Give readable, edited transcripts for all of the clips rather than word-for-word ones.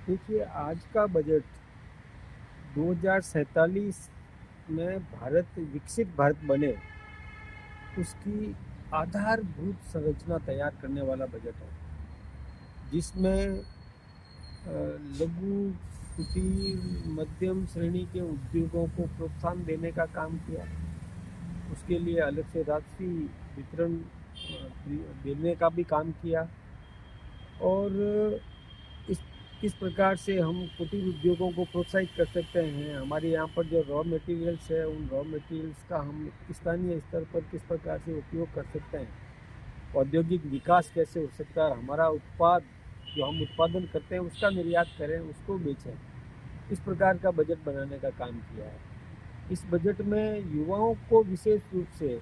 देखिए, आज का बजट 2047 में भारत विकसित भारत बने, उसकी आधारभूत संरचना तैयार करने वाला बजट है, जिसमें लघु, कुटीर, मध्यम श्रेणी के उद्योगों को प्रोत्साहन देने का काम किया। उसके लिए अलग से राशि वितरण देने का भी काम किया। और इस किस प्रकार से हम कुटीर उद्योगों को प्रोत्साहित कर सकते हैं, हमारे यहाँ पर जो रॉ मटेरियल्स है, उन रॉ मटेरियल्स का हम स्थानीय स्तर पर किस प्रकार से उपयोग कर सकते हैं, औद्योगिक विकास कैसे हो सकता है, हमारा उत्पाद जो हम उत्पादन करते हैं उसका निर्यात करें, उसको बेचें। इस प्रकार का बजट बनाने का काम किया है। इस बजट में युवाओं को विशेष रूप से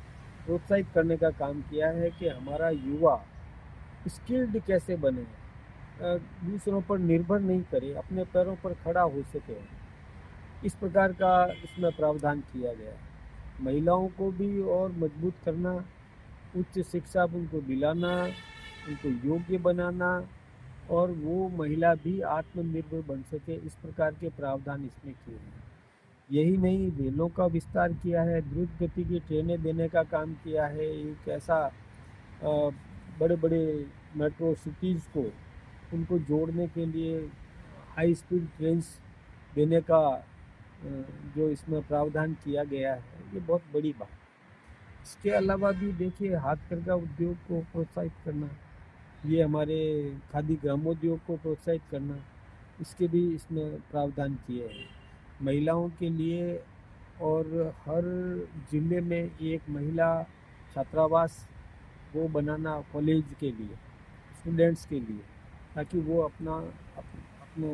प्रोत्साहित करने का काम किया है कि हमारा युवा स्किल्ड कैसे बने, दूसरों पर निर्भर नहीं करे, अपने पैरों पर खड़ा हो सके। इस प्रकार का इसमें प्रावधान किया गया है। महिलाओं को भी और मजबूत करना, उच्च शिक्षा उनको दिलाना, उनको योग्य बनाना, और वो महिला भी आत्मनिर्भर बन सके, इस प्रकार के प्रावधान इसमें किए हैं। यही नहीं, रेलों का विस्तार किया है, द्रुत गति की ट्रेनें देने का काम किया है। एक ऐसा बड़े बड़े मेट्रो सिटीज़ को, उनको जोड़ने के लिए हाई स्पीड ट्रेन्स देने का जो इसमें प्रावधान किया गया है, ये बहुत बड़ी बात है। इसके अलावा भी देखिए, हाथकरघा उद्योग को प्रोत्साहित करना, ये हमारे खादी ग्रामोद्योग को प्रोत्साहित करना, इसके भी इसमें प्रावधान किए हैं। महिलाओं के लिए और हर जिले में एक महिला छात्रावास वो बनाना, कॉलेज के लिए, स्टूडेंट्स के लिए, ताकि वो अपने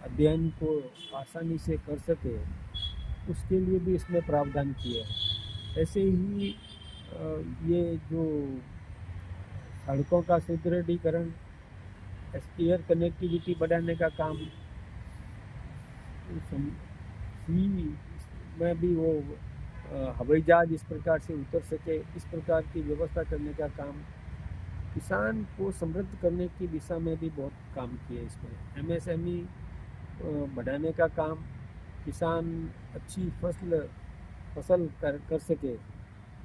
अध्ययन को आसानी से कर सके, उसके लिए भी इसमें प्रावधान किए हैं। ऐसे ही ये जो सड़कों का सुदृढ़ीकरण, एयर कनेक्टिविटी बढ़ाने का काम, सी में भी वो हवाई जहाज इस प्रकार से उतर सके, इस प्रकार की व्यवस्था करने का काम, किसान को समृद्ध करने की दिशा में भी बहुत काम किए। इसमें एमएसएमई बढ़ाने का काम, किसान अच्छी फसल कर सके,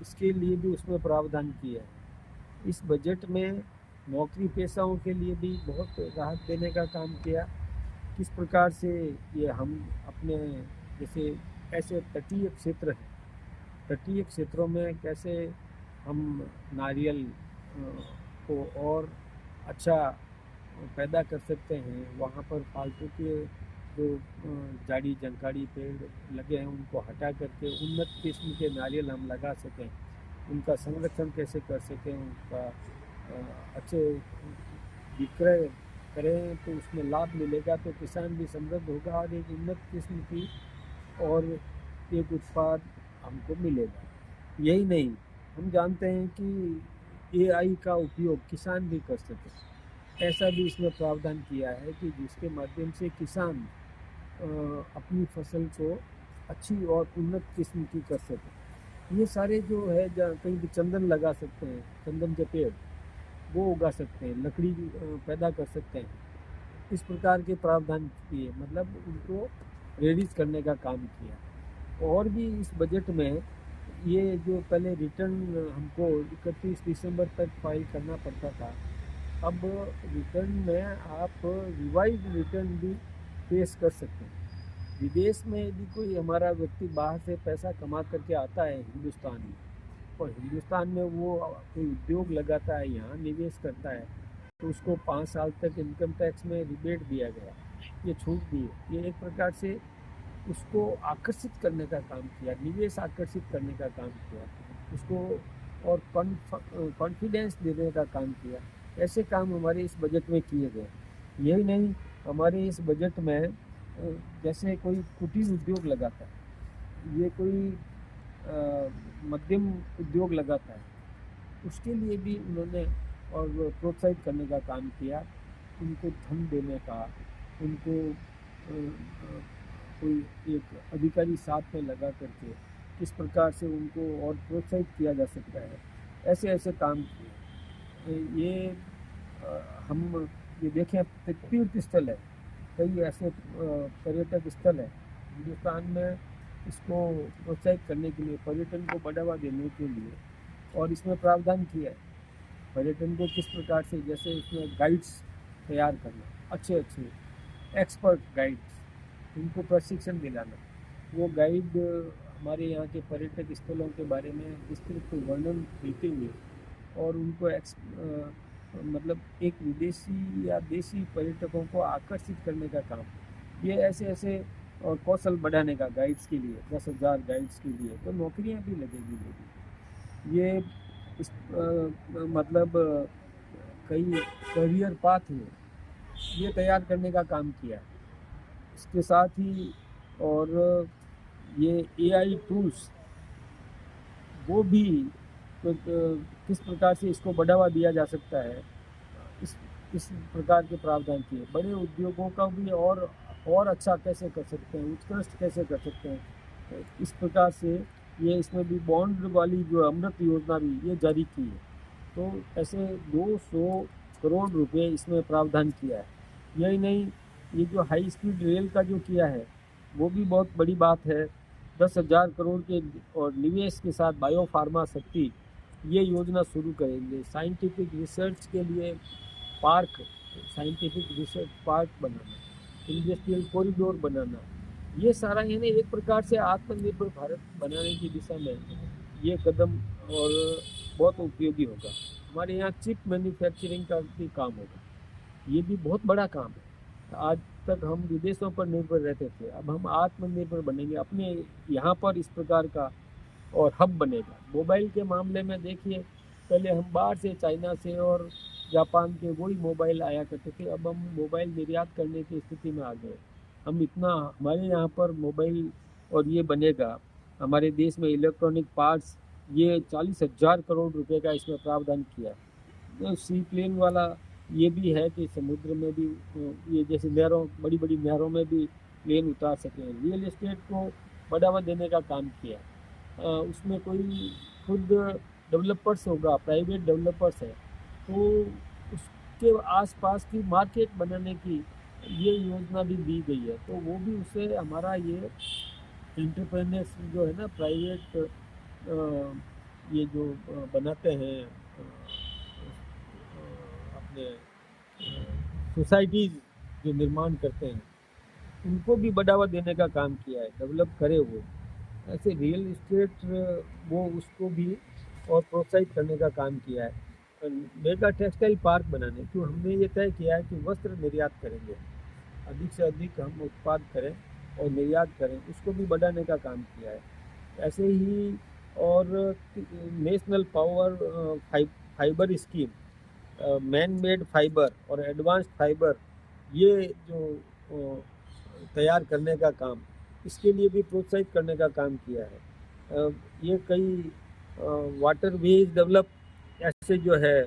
इसके लिए भी उसमें प्रावधान किया है। इस बजट में नौकरी पेशाओं के लिए भी बहुत राहत देने का काम किया। किस प्रकार से ये हम अपने, जैसे ऐसे तटीय क्षेत्र हैं, तटीय क्षेत्रों में कैसे हम नारियल को और अच्छा पैदा कर सकते हैं, वहाँ पर फालतू के जो झाड़ी जंकाड़ी पेड़ लगे हैं उनको हटा करके उन्नत किस्म के नारियल हम लगा सकें, उनका संरक्षण कैसे कर सकें, उनका अच्छे विक्रय करें तो उसमें लाभ मिलेगा, तो किसान भी समृद्ध होगा और एक उन्नत किस्म की और एक उत्पाद हमको मिलेगा। यही नहीं, हम जानते हैं कि एआई का उपयोग किसान भी कर सके, ऐसा भी इसमें प्रावधान किया है कि जिसके माध्यम से किसान अपनी फसल को अच्छी और उन्नत किस्म की कर सके। ये सारे जो है, जहाँ कहीं भी चंदन लगा सकते हैं, चंदन के पेड़ वो उगा सकते हैं, लकड़ी पैदा कर सकते हैं, इस प्रकार के प्रावधान किए, मतलब उनको प्रेरित करने का काम किया। और भी इस बजट में ये जो पहले रिटर्न हमको 31 दिसंबर तक फाइल करना पड़ता था, अब रिटर्न में आप रिवाइज रिटर्न भी पेश कर सकते हैं। विदेश में यदि कोई हमारा व्यक्ति बाहर से पैसा कमा करके आता है हिंदुस्तान में, और हिंदुस्तान में वो कोई उद्योग लगाता है, यहाँ निवेश करता है, तो उसको 5 साल तक इनकम टैक्स में रिबेट दिया गया, ये छूट दी है। ये एक प्रकार से उसको आकर्षित करने का काम किया, निवेश आकर्षित करने का काम किया, उसको और कॉन्फिडेंस देने का काम किया। ऐसे काम हमारे इस बजट में किए गए। यही नहीं, हमारे इस बजट में जैसे कोई कुटीर उद्योग लगाता है, ये कोई मध्यम उद्योग लगाता है, उसके लिए भी उन्होंने और प्रोत्साहित करने का काम किया, उनको धन देने का, उनको कोई एक अधिकारी साथ में लगा करके किस प्रकार से उनको और प्रोत्साहित किया जा सकता है, ऐसे ऐसे काम किए। ये हम ये देखें, तीर्थ स्थल है, कई ऐसे पर्यटक स्थल हैं हिंदुस्तान में, इसको प्रोत्साहित करने के लिए, पर्यटन को बढ़ावा देने के लिए, और इसमें प्रावधान किया है पर्यटन को किस प्रकार से, जैसे इसमें गाइड्स तैयार करना, अच्छे अच्छे एक्सपर्ट गाइड्स, उनको प्रशिक्षण दिलाना, वो गाइड हमारे यहाँ के पर्यटक स्थलों के बारे में विस्तृत वर्णन देते हुए और उनको मतलब एक विदेशी या देशी पर्यटकों को आकर्षित करने का काम, ये ऐसे ऐसे और कौशल बढ़ाने का गाइड्स के लिए 10,000 गाइड्स के लिए तो नौकरियां भी लगेगी लोगों, ये इस मतलब कई करियर पाथ में ये तैयार करने का काम किया है। इसके साथ ही और ये एआई टूल्स वो भी तो किस प्रकार से इसको बढ़ावा दिया जा सकता है, इस प्रकार के प्रावधान किए। बड़े उद्योगों का भी और अच्छा कैसे कर सकते हैं, उत्कृष्ट कैसे कर सकते हैं, इस प्रकार से ये इसमें भी बॉन्ड वाली जो अमृत योजना भी ये जारी की है। तो ऐसे 200 करोड़ रुपए इसमें प्रावधान किया है। यही नहीं, ये जो हाई स्पीड रेल का जो किया है वो भी बहुत बड़ी बात है। 10,000 करोड़ के और निवेश के साथ बायो फार्मा शक्ति ये योजना शुरू करेंगे। साइंटिफिक रिसर्च के लिए पार्क, साइंटिफिक रिसर्च पार्क बनाना, इंडस्ट्रियल कॉरिडोर बनाना, ये सारा यानी एक प्रकार से आत्मनिर्भर भारत बनाने की दिशा में ये कदम और बहुत उपयोगी होगा। हमारे यहाँ चिप मैन्युफैक्चरिंग का भी काम होगा, ये भी बहुत बड़ा काम है। आज तक हम विदेशों पर निर्भर रहते थे, अब हम आत्मनिर्भर बनेंगे, अपने यहाँ पर इस प्रकार का और हब बनेगा। मोबाइल के मामले में देखिए, पहले हम बाहर से चाइना से और जापान के वही मोबाइल आया करते थे, अब हम मोबाइल निर्यात करने की स्थिति में आ गए। हम इतना, हमारे यहाँ पर मोबाइल और ये बनेगा, हमारे देश में इलेक्ट्रॉनिक पार्ट्स, ये 40,000 करोड़ रुपए का इसमें प्रावधान किया। तो सी प्लेन वाला ये भी है कि समुद्र में भी ये जैसे नहरों, बड़ी बड़ी नहरों में भी प्लेन उतार सकें। रियल एस्टेट को बढ़ावा देने का काम किया। उसमें कोई खुद डेवलपर्स होगा, प्राइवेट डेवलपर्स है, तो उसके आसपास की मार्केट बनाने की ये योजना भी दी गई है। तो वो भी उससे हमारा ये एंटरप्रेन्योर्स जो है ना, प्राइवेट ये जो बनाते हैं अपने सोसाइटीज़ जो निर्माण करते हैं, उनको भी बढ़ावा देने का काम किया है, डेवलप करे वो। ऐसे रियल एस्टेट वो उसको भी और प्रोत्साहित करने का काम किया है। मेगा टेक्सटाइल पार्क बनाने क्यों हमने ये तय किया है कि वस्त्र निर्यात करेंगे, अधिक से अधिक हम उत्पाद करें और निर्यात करें, उसको भी बढ़ाने का काम किया है। ऐसे ही और national power fibre scheme, man made fibre और एडवांस्ड फाइबर ये जो तैयार करने का काम, इसके लिए भी प्रोत्साहित करने का काम किया है। ये कई वाटर वेज डेवलप, ऐसे जो है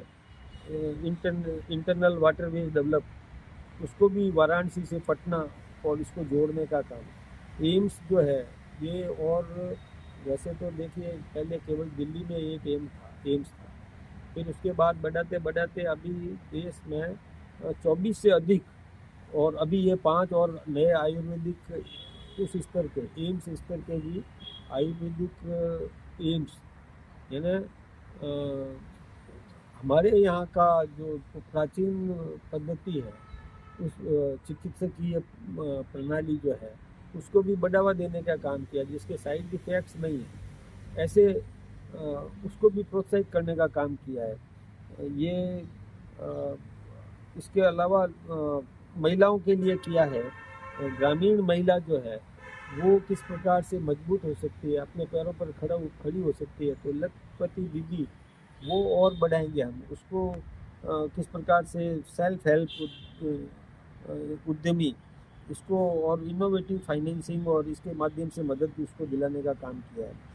इंटरनल वाटर वेज डेवलप, उसको भी वाराणसी से पटना और इसको जोड़ने का काम। एम्स जो है ये, और वैसे तो देखिए पहले केवल दिल्ली में एक एम्स था, फिर उसके बाद बढ़ाते बढ़ाते अभी देश में 24 से अधिक, और अभी ये 5 और नए आयुर्वेदिक उस स्तर के एम्स स्तर के भी आयुर्वेदिक एम्स, यानी हमारे यहाँ का जो प्राचीन पद्धति है उस चिकित्सकीय प्रणाली जो है उसको भी बढ़ावा देने का काम किया, जिसके साइड इफेक्ट्स नहीं है, ऐसे उसको भी प्रोत्साहित करने का काम किया है। ये इसके अलावा महिलाओं के लिए किया है। ग्रामीण महिला जो है वो किस प्रकार से मजबूत हो सकती है, अपने पैरों पर खड़ी हो सकती है, तो लखपति दीदी वो और बढ़ाएंगे हम उसको। किस प्रकार से सेल्फ हेल्प उद्यमी, इसको और इनोवेटिव फाइनेंसिंग और इसके माध्यम से मदद उसको दिलाने का काम किया है।